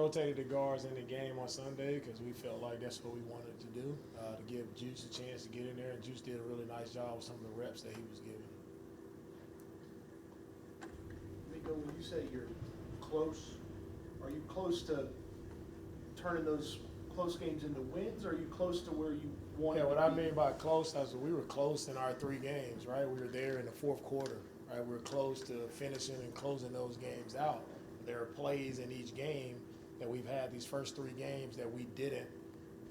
rotated the guards in the game on Sunday because we felt like that's what we wanted to do, to give Juice a chance to get in there. And Juice did a really nice job with some of the reps that he was given. DeMeco, when you say you're close, are you close to turning those close games into wins, or are you close to where you want to be? Yeah, what I mean by close is we were close in our 3 games, right? We were there in the fourth quarter, right? We were close to finishing and closing those games out. There are plays in each game that we've had these first 3 games that we didn't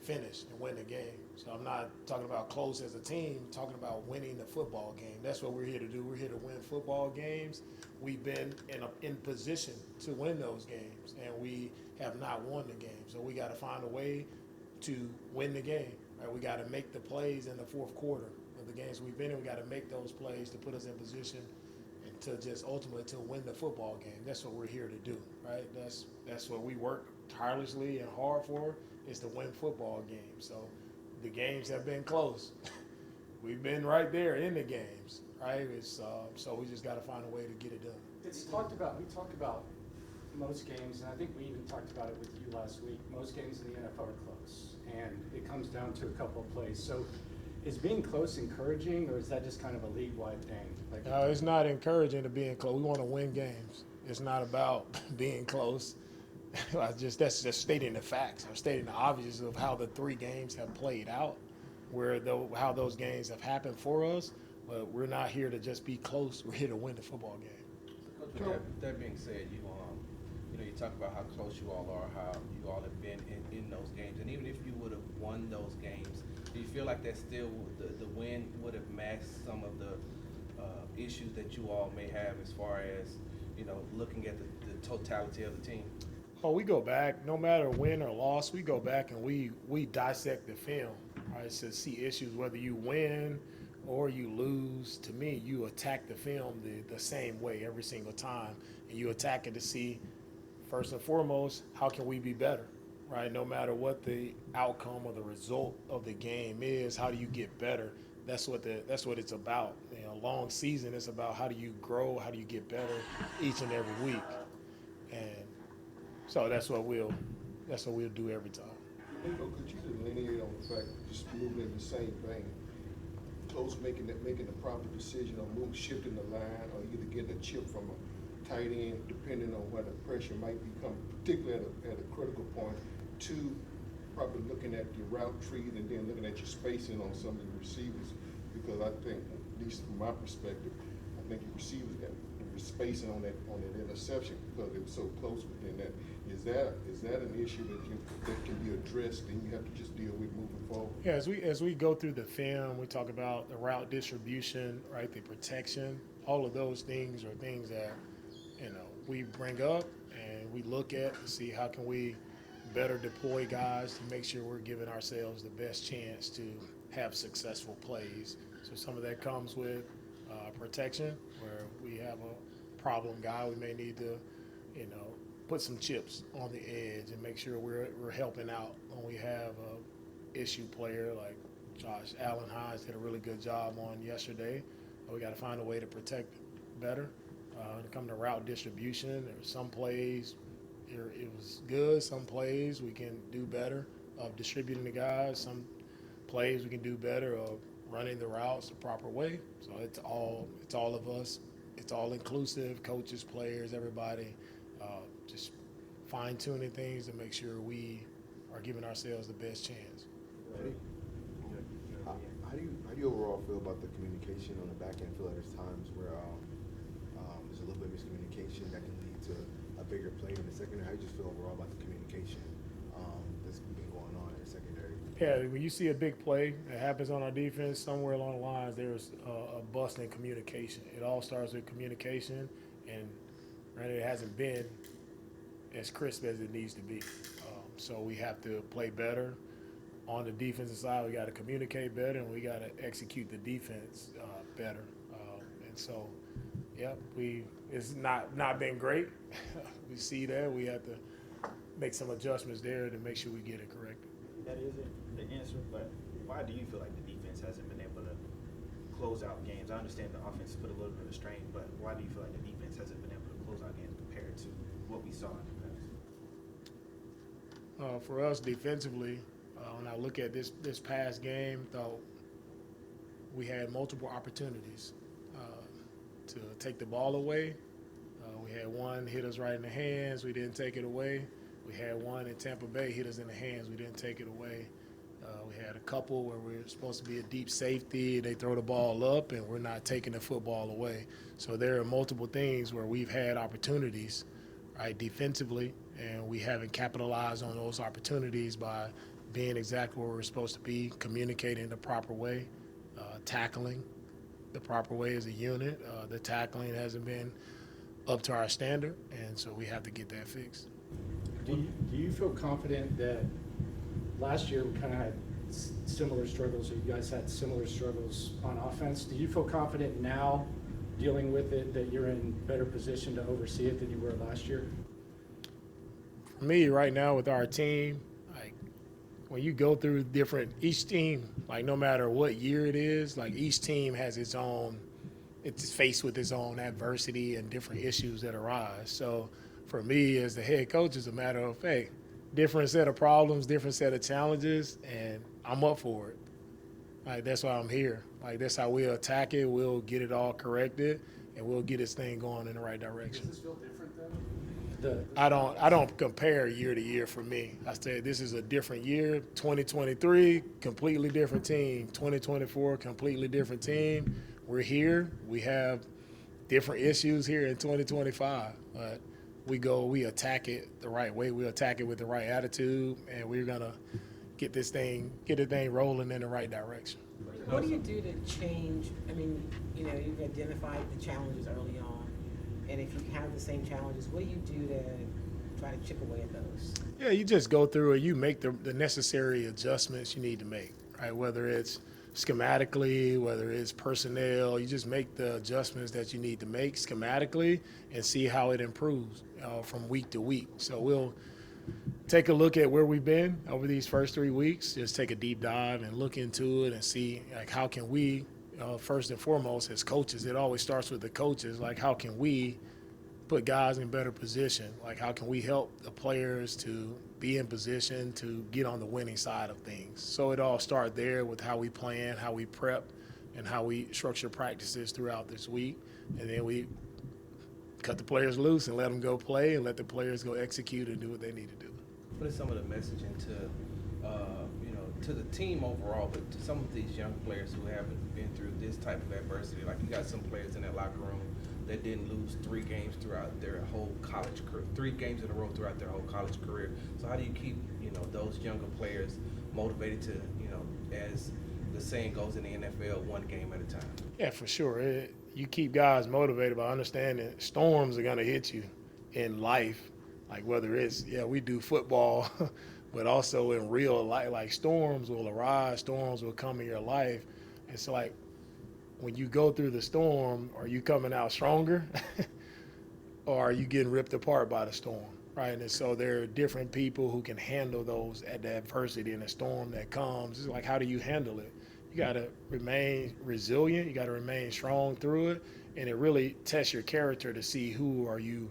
finish and win the game. So I'm not talking about close as a team, I'm talking about winning the football game. That's what we're here to do. We're here to win football games. We've been in position to win those games, and we have not won the game. So we got to find a way to win the game. Right? We got to make the plays in the fourth quarter of the games we've been in. We got to make those plays to put us in position and to just ultimately to win the football game. That's what we're here to do, right? That's what we work tirelessly and hard for, is to win football games. So the games have been close. We've been right there in the games, right? So we just got to find a way to get it done. We talked about most games, and I think we even talked about it with you last week. Most games in the NFL are close, and it comes down to a couple of plays. So is being close encouraging, or is that just kind of a league-wide thing? No, it's not encouraging to be close. We want to win games. It's not about being close. That's just stating the facts. I'm stating the obvious of how the 3 games have played out, how those games have happened for us. But we're not here to just be close. We're here to win the football game. So Coach, with that being said, you talk about how close you all are, how you all have been in those games, and even if you would have won those games, do you feel like that still the win would have masked some of the issues that you all may have as far as looking at the totality of the team? Oh, we go back, no matter win or loss, we go back and we dissect the film, right, to see issues, whether you win or you lose. To me, you attack the film the same way every single time, and you attack it to see, first and foremost, how can we be better, right? No matter what the outcome or the result of the game is, how do you get better? That's what it's about. Long season is about how do you grow, how do you get better each and every week, and so that's what we'll do every time. DeMeco, could you delineate on the fact, just moving in the same vein, close making the proper decision on shifting the line, or either getting a chip from a tight end, depending on where the pressure might become, particularly at a critical point, to probably looking at your route trees and then looking at your spacing on some of the receivers, because I think, at least from my perspective, I think your receivers got spacing on that interception because it was so close within that. Is that an issue that can be addressed and you have to just deal with moving forward? Yeah, as we go through the film, we talk about the route distribution, right, the protection. All of those things are things that we bring up and we look at to see how can we better deploy guys to make sure we're giving ourselves the best chance to have successful plays. So some of that comes with protection, where we have a problem guy, we may need to, put some chips on the edge and make sure we're helping out when we have a issue player like Josh Allen Hines did a really good job on yesterday. We got to find a way to protect better. When it comes to route distribution, there's some plays it was good. Some plays we can do better of distributing the guys. Some plays we can do better of running the routes the proper way. So it's all of us. It's all inclusive, coaches, players, everybody, just fine-tuning things to make sure we are giving ourselves the best chance. How do you overall feel about the communication on the back end? I feel like there's times where there's a little bit of miscommunication that can lead to a bigger play in the secondary. How do you just feel overall about the communication that's been going on in the secondary? Yeah, when you see a big play that happens on our defense, somewhere along the lines there's a bust in communication. It all starts with communication, and it hasn't been as crisp as it needs to be. So we have to play better. On the defensive side, we got to communicate better, and we got to execute the defense better. And so, it's not been great. We see that. We have to make some adjustments there to make sure we get it corrected. That isn't the answer, but why do you feel like the defense hasn't been able to close out games? I understand the offense put a little bit of strain, but why do you feel like the defense hasn't been able to close out games compared to what we saw in the past? For us defensively, when I look at this past game, though, we had multiple opportunities to take the ball away. We had one hit us right in the hands. We didn't take it away. We had one in Tampa Bay hit us in the hands. We didn't take it away. We had a couple where we're supposed to be a deep safety. They throw the ball up, and we're not taking the football away. So there are multiple things where we've had opportunities, right, defensively, and we haven't capitalized on those opportunities by being exactly where we're supposed to be, communicating the proper way, tackling the proper way as a unit. The tackling hasn't been up to our standard, and so we have to get that fixed. Do you feel confident that last year we kind of had similar struggles, or you guys had similar struggles on offense? Do you feel confident now dealing with it that you're in better position to oversee it than you were last year? For me, right now with our team, like when you go through each team, like no matter what year it is, like each team has it's faced with its own adversity and different issues that arise. So for me as the head coach, it's a matter of, hey, different set of problems, different set of challenges, and I'm up for it. Like that's why I'm here. Like that's how we'll attack it. We'll get it all corrected, and we'll get this thing going in the right direction. Does this feel different then? I don't compare year to year for me. I say this is a different year. 2023, completely different team. 2024, completely different team. We're here. We have different issues here in 2025, but we attack it the right way. We attack it with the right attitude, and we're gonna get the thing rolling in the right direction. What do you do to change? I mean, you've identified the challenges early on, and if you have the same challenges, what do you do to try to chip away at those? Yeah, you just go through it. You make the necessary adjustments you need to make, right? Whether it's schematically, whether it's personnel, you just make the adjustments that you need to make schematically and see how it improves from week to week. So we'll take a look at where we've been over these first 3 weeks, just take a deep dive and look into it and see, like, how can we, first and foremost, as coaches, it always starts with the coaches, like, how can we put guys in better position? Like, how can we help the players to be in position to get on the winning side of things? So it all starts there with how we plan, how we prep, and how we structure practices throughout this week. And then we cut the players loose and let them go play and let the players go execute and do what they need to do. What is some of the messaging to the team overall, but to some of these young players who haven't been through this type of adversity? Like, you got some players in that locker room that didn't lose 3 games throughout their whole college career, 3 games in a row throughout their whole college career. So how do you keep, those younger players motivated to, as the saying goes in the NFL, one game at a time? Yeah, for sure. You keep guys motivated by understanding storms are going to hit you in life. Like whether it's, we do football, but also in real life, like storms will arise, storms will come in your life. It's like when you go through the storm, are you coming out stronger or are you getting ripped apart by the storm, right? And so there are different people who can handle the adversity and the storm that comes. It's like, how do you handle it? You got to remain resilient. You got to remain strong through it. And it really tests your character to see who are you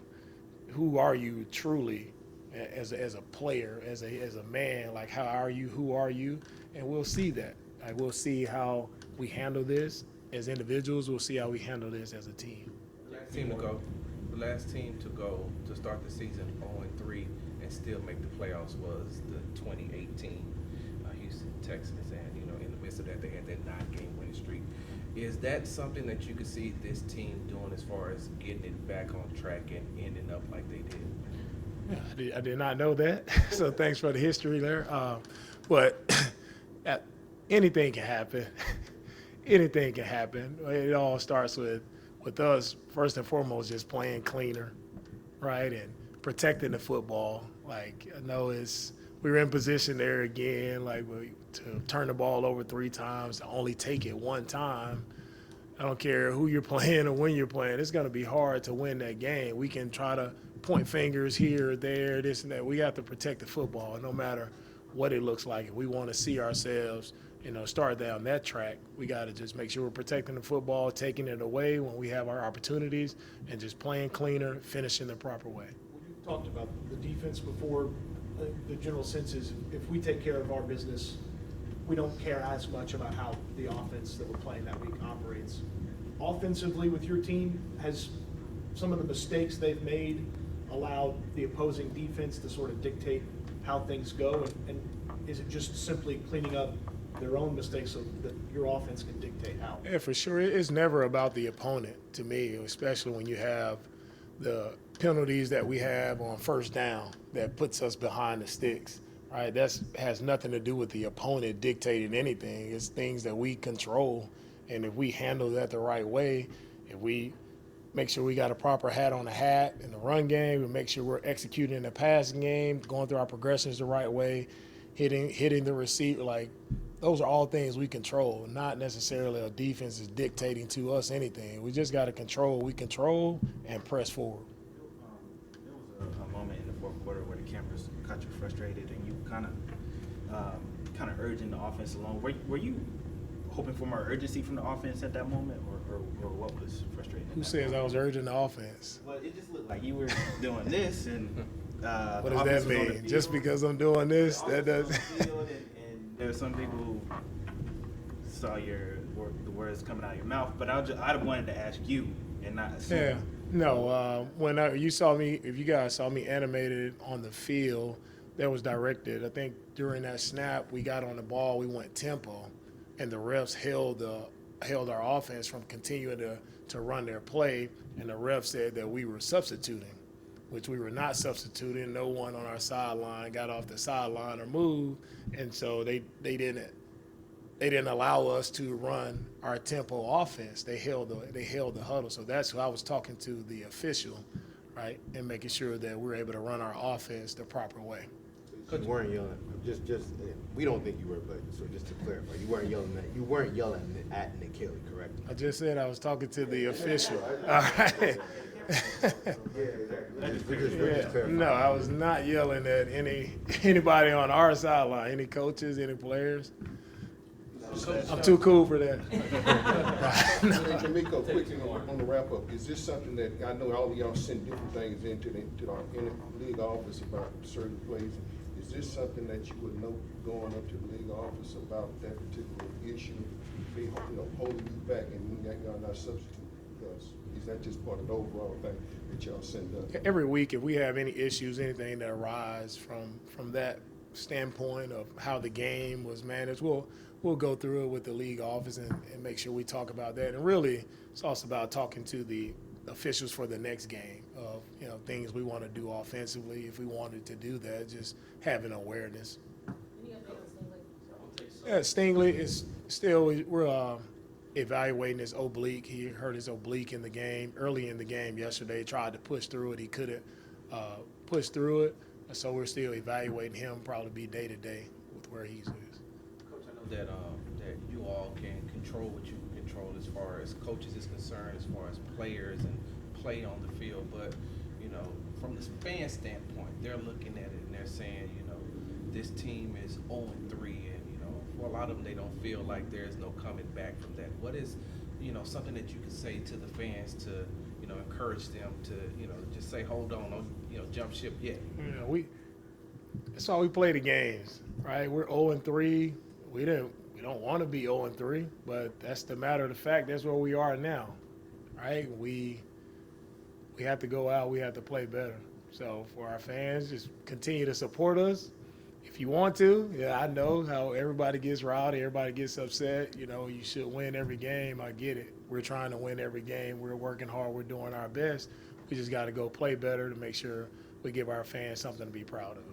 truly as a player, as a man. Like, how are you? Who are you? And we'll see that. Like, we'll see how we handle this as individuals. We'll see how we handle this as a team. The last team to go to start the season 0-3 and still make the playoffs was the 2018 Houston Texans, and in the midst of that they had that 9-game winning streak. Is that something that you could see this team doing as far as getting it back on track and ending up like they did? Yeah, I did not know that. So thanks for the history there. But anything can happen. Anything can happen. It all starts with us, first and foremost, just playing cleaner, right, and protecting the football. Like, I know we were in position there again, like to turn the ball over 3 times, to only take it 1 time. I don't care who you're playing or when you're playing. It's going to be hard to win that game. We can try to point fingers here or there, this and that. We have to protect the football no matter what it looks like. If we want to see ourselves, start down that track, we got to just make sure we're protecting the football, taking it away when we have our opportunities, and just playing cleaner, finishing the proper way. You talked about the defense before. the general sense is if we take care of our business, we don't care as much about how the offense that we're playing that week operates. Offensively with your team, has some of the mistakes they've made allowed the opposing defense to sort of dictate how things go? And is it just simply cleaning up their own mistakes so that your offense can dictate how? Yeah, for sure. It's never about the opponent to me, especially when you have the penalties that we have on first down that puts us behind the sticks. Right, that has nothing to do with the opponent dictating anything. It's things that we control, and if we handle that the right way, if we make sure we got a proper hat on the hat in the run game, we make sure we're executing the passing game, going through our progressions the right way, hitting the receiver, like those are all things we control, not necessarily a defense is dictating to us anything. We just got to control. We control and press forward. There was a moment in the fourth quarter where the cameras got you frustrated and you kind of urging the offense along. Were you hoping for more urgency from the offense at that moment, or what was frustrating? Who says I was urging the offense? Well, it just looked like you were doing this, and what does that mean? Just because I'm doing this, that does. And there were some people who saw the words coming out of your mouth, but I'd wanted to ask you and not assume. Yeah. No, when you saw me, if you guys saw me animated on the field, that was directed. I think during that snap, we got on the ball, we went tempo, and the refs held our offense from continuing to run their play, and the ref said that we were substituting, which we were not substituting. No one on our sideline got off the sideline or moved, and so they didn't allow us to run our tempo offense. They held the huddle. So that's who I was talking to, the official, right, and making sure that we're able to run our offense the proper way. You weren't yelling. Just we don't think you were, but so just to clarify, you weren't yelling at Nick Haley, correct? I just said I was talking to the official. All right. No, I was not yelling at anybody on our sideline, any coaches, any players. I'm too cool for that. DeMeco, quickly on the wrap up, is this something that, I know all of y'all send different things into the league office about certain plays. Is this something that you would know going up to the league office about that particular issue, holding you back and y'all not substituting? Because is that just part of the overall thing that y'all send up? Every week, if we have any issues, anything that arise from that standpoint of how the game was managed, we'll go through it with the league office and make sure we talk about that. And really, it's also about talking to the officials for the next game of things we want to do offensively. If we wanted to do that, just having awareness. Yeah, Stingley is still, we're evaluating his oblique. He hurt his oblique in the game, early in the game yesterday, tried to push through it. He couldn't push through it. So we're still evaluating him, probably be day to day with where he's is. Coach, I know that you all can control what you can control as far as coaches is concerned, as far as players and play on the field. But, from the fan standpoint, they're looking at it and they're saying, this team is 0-3 and, for a lot of them, they don't feel like there's no coming back from that. What is, something that you could say to the fans to, encourage them to, just say, hold on, don't, jump ship yet? That's why we play the games, right? We're 0-3. We don't want to be 0-3, but that's the matter of the fact. That's where we are now, right? We have to go out. We have to play better. So for our fans, just continue to support us. If you want to, I know how everybody gets rowdy, everybody gets upset. You should win every game. I get it. We're trying to win every game. We're working hard. We're doing our best. We just got to go play better to make sure we give our fans something to be proud of.